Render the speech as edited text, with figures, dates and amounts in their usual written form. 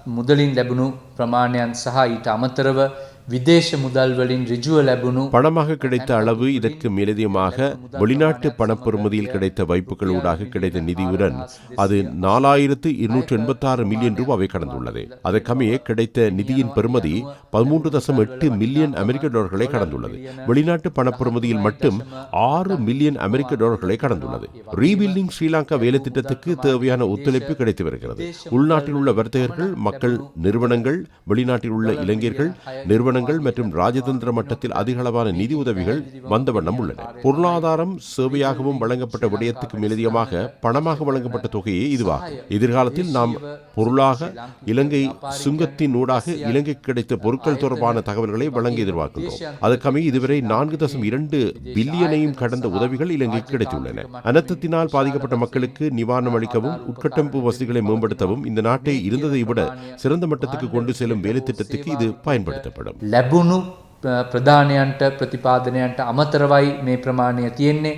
මුදලින් ලැබුණු ප්‍රමාණයන් සහ ඊට අමතරව විදේශ මුදල් වලින් ඍජුව ලැබුණු பணமாக கிடைத்த அளவு இதற்கு மேலதிகமாக வெளிநாட்டு பணப்பெறுமதியில் கிடைத்த வைப்புகளூடாக கிடைத்த நிதியுடன் அது 4286 மில்லியன் ரூபாவை கடந்துள்ளது. அதற்கமைய கிடைத்த நிதியின் பெறுமதி 13.8 மில்லியன் அமெரிக்க டாலர்களை கடந்துள்ளது. வெளிநாட்டு பணப்பெறுமதியில் மட்டும் 6 மில்லியன் அமெரிக்க டாலர்களை கடந்துள்ளது. ரீபில்டிங் ஸ்ரீலங்கா வேலை திட்டத்துக்கு தேவையான ஒத்துழைப்பு கிடைத்து வருகிறது. உள்நாட்டில் உள்ள வர்த்தகர்கள், மக்கள், நிறுவனங்கள், வெளிநாட்டில் உள்ள இளைஞர்கள், நிறுவனங்கள் மற்றும் ராஜதந்திர மட்டத்தில் அதிக அளவான நிதி உதவிகள் வந்த வண்ணம் உள்ளன. பொருளாதாரம் சேவையாகவும் வழங்கப்பட்ட விடயத்துக்கு மேலதிகமாக பணமாக வழங்கப்பட்ட தொகையே இதுவாகும். எதிர்காலத்தில் நாம் பொருளாக இலங்கை சுங்கத்தின் ஊடாக இலங்கைக்கு கிடைத்த பொருட்கள் தொடர்பான தகவல்களை வழங்க எதிர்பார்க்கின்றோம். அதற்கமைய இதுவரை 4.2 பில்லியனையும் கடந்த உதவிகள் இலங்கைக்கு கிடைத்துள்ளன. அனர்த்தத்தினால் பாதிக்கப்பட்ட மக்களுக்கு நிவாரணம் அளிக்கவும் உட்கட்டமைப்பு வசதிகளை மேம்படுத்தவும் இந்த நாட்டை இருந்ததை விட சிறந்த மட்டத்துக்கு கொண்டு செல்லும் வேலை திட்டத்துக்கு இது பயன்படுத்தப்படும். ලැබුණු ප්‍රධානයන්ට ප්‍රතිපාදනයන්ට අමතරවයි මේ ප්‍රමාණය තියෙන්නේ.